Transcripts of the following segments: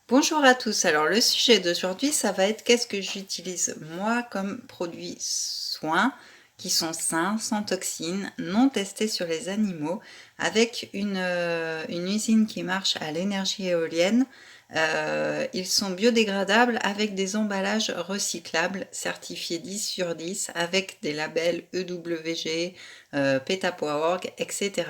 Bonjour à tous, alors le sujet d'aujourd'hui ça va être qu'est-ce que j'utilise moi comme produits soins qui sont sains, sans toxines, non testés sur les animaux, avec une usine qui marche à l'énergie éolienne. Ils sont biodégradables avec des emballages recyclables certifiés 10 sur 10 avec des labels EWG, PETA.org, etc.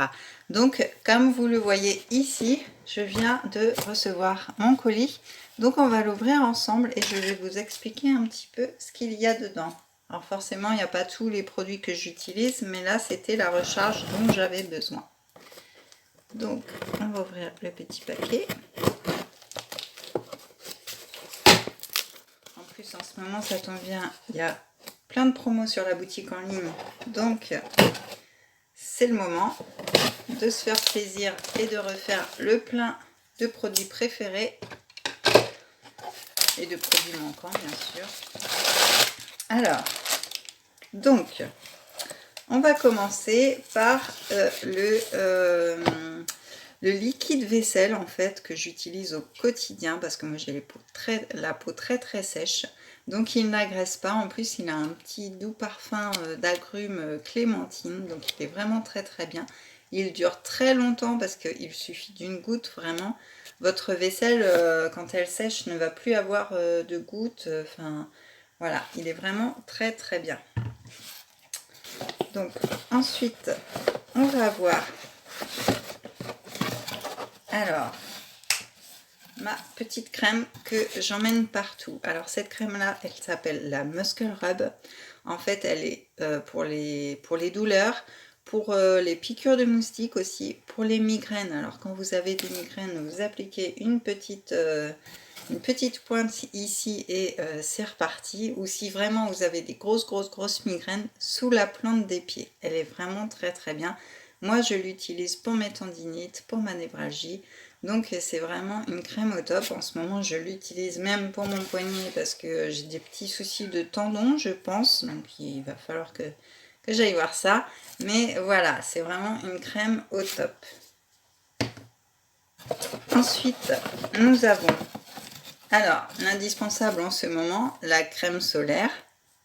Donc, comme vous le voyez ici, je viens de recevoir mon colis. Donc, on va l'ouvrir ensemble et je vais vous expliquer un petit peu ce qu'il y a dedans. Alors forcément, il n'y a pas tous les produits que j'utilise, mais là, c'était la recharge dont j'avais besoin. Donc, on va ouvrir le petit paquet. En plus, en ce moment, ça tombe bien, il y a plein de promos sur la boutique en ligne. Donc, c'est le moment de se faire plaisir et de refaire le plein de produits préférés et de produits manquants bien sûr. Alors, donc, on va commencer par le liquide vaisselle en fait que j'utilise au quotidien parce que moi j'ai la peau très sèche. Donc il n'agresse pas, en plus il a un petit doux parfum d'agrumes clémentine, donc il est vraiment très bien. Il dure très longtemps parce qu'il suffit d'une goutte vraiment. Votre vaisselle, quand elle sèche, ne va plus avoir de gouttes. Enfin, voilà, il est vraiment très bien. Donc ensuite, on va avoir alors ma petite crème que j'emmène partout. Alors cette crème là, elle s'appelle la Muscle Rub. En fait, elle est pour les douleurs, pour les piqûres de moustiques aussi, pour les migraines. Alors quand vous avez des migraines, vous appliquez une petite pointe ici et c'est reparti. Ou si vraiment vous avez des grosses migraines, sous la plante des pieds. Elle est vraiment très bien. Moi je l'utilise pour mes tendinites, pour ma névralgie. Donc c'est vraiment une crème au top. En ce moment je l'utilise même pour mon poignet parce que j'ai des petits soucis de tendons je pense. Donc il va falloir que j'aille voir ça. Mais voilà, c'est vraiment une crème au top. Ensuite nous avons alors l'indispensable en ce moment, la crème solaire.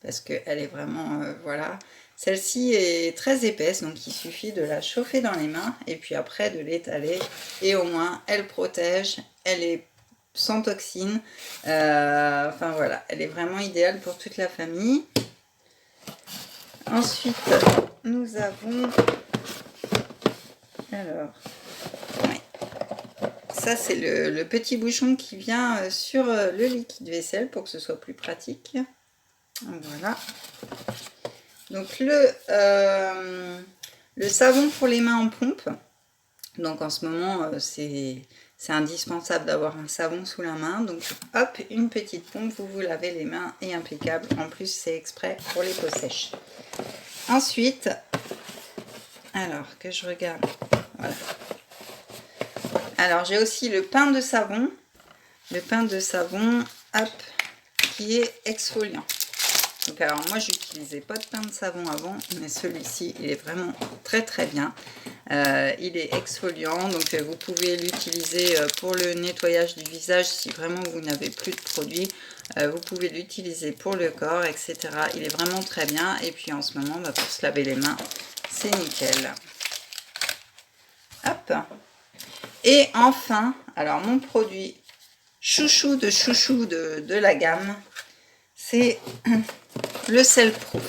Parce qu'elle est vraiment, voilà. Celle-ci est très épaisse, donc il suffit de la chauffer dans les mains et puis après de l'étaler. Et au moins, elle protège, elle est sans toxines. Enfin voilà, elle est vraiment idéale pour toute la famille. Ensuite, nous avons... Alors, oui. Ça c'est le petit bouchon qui vient sur le liquide vaisselle pour que ce soit plus pratique. Voilà. Donc le savon pour les mains en pompe. Donc en ce moment, c'est indispensable d'avoir un savon sous la main. Donc hop, une petite pompe, vous vous lavez les mains et impeccable. En plus, c'est exprès pour les peaux sèches. Ensuite, alors que je regarde, voilà. Alors j'ai aussi le pain de savon. Le pain de savon, hop, qui est exfoliant. Donc alors moi j'utilisais pas de pain de savon avant, mais celui-ci il est vraiment très bien. Il est exfoliant, donc vous pouvez l'utiliser pour le nettoyage du visage si vraiment vous n'avez plus de produit. Vous pouvez l'utiliser pour le corps, etc. Il est vraiment très bien. Et puis en ce moment, bah, pour se laver les mains, c'est nickel. Hop. Et enfin, alors mon produit chouchou de la gamme, c'est le sel proof.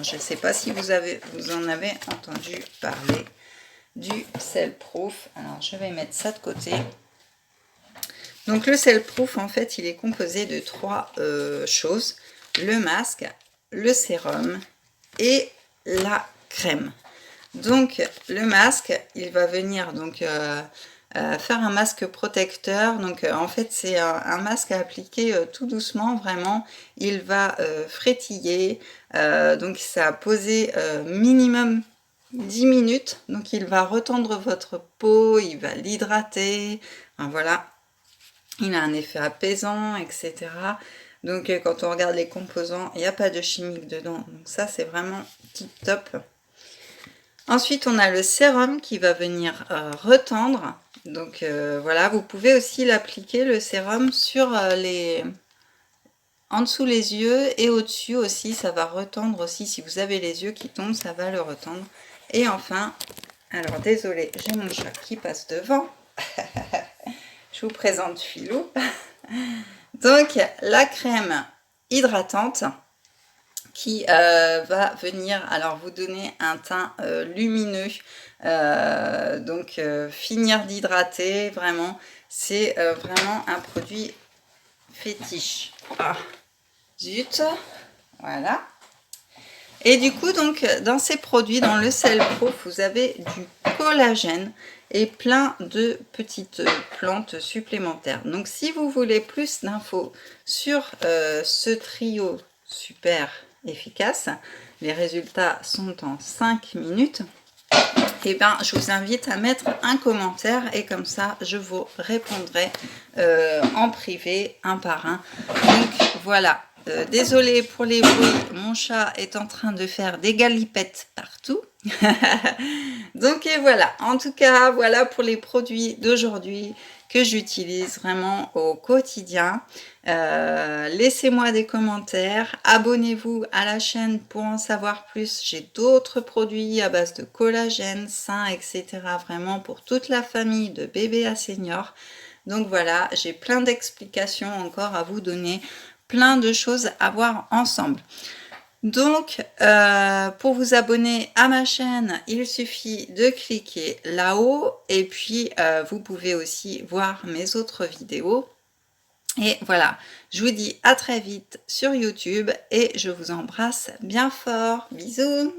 Je ne sais pas si vous en avez entendu parler du sel proof. Alors je vais mettre ça de côté. Donc le sel proof, en fait, il est composé de trois choses: le masque, le sérum et la crème. Donc le masque, il va venir donc faire un masque protecteur. Donc en fait c'est un masque à appliquer tout doucement, vraiment. Il va frétiller, donc ça a posé minimum 10 minutes. Donc il va retendre votre peau, il va l'hydrater, enfin, voilà. Il a un effet apaisant, etc. Donc quand on regarde les composants, il n'y a pas de chimique dedans. Donc ça c'est vraiment tip top. Ensuite, on a le sérum qui va venir retendre. Donc voilà, vous pouvez aussi l'appliquer, le sérum, sur en dessous les yeux et au-dessus aussi. Ça va retendre aussi. Si vous avez les yeux qui tombent, ça va le retendre. Et enfin, alors désolé, j'ai mon chat qui passe devant. Je vous présente Filou. Donc, la crème hydratante qui va venir alors vous donner un teint lumineux, donc finir d'hydrater, vraiment, c'est vraiment un produit fétiche. Ah, zut, voilà. Et du coup, donc, dans ces produits, dans le Cell Proof, vous avez du collagène et plein de petites plantes supplémentaires. Donc, si vous voulez plus d'infos sur ce trio super efficace, les résultats sont en 5 minutes, et bien, je vous invite à mettre un commentaire et comme ça, je vous répondrai en privé, un par un. Donc, voilà. Désolée pour les bruits, mon chat est en train de faire des galipettes partout. Donc et voilà, en tout cas, voilà pour les produits d'aujourd'hui que j'utilise vraiment au quotidien. Laissez-moi des commentaires, abonnez-vous à la chaîne pour en savoir plus. J'ai d'autres produits à base de collagène, sain, etc. Vraiment pour toute la famille de bébé à senior. Donc voilà, j'ai plein d'explications encore à vous donner, plein de choses à voir ensemble. Donc, pour vous abonner à ma chaîne, il suffit de cliquer là-haut et puis vous pouvez aussi voir mes autres vidéos. Et voilà, je vous dis à très vite sur YouTube et je vous embrasse bien fort. Bisous!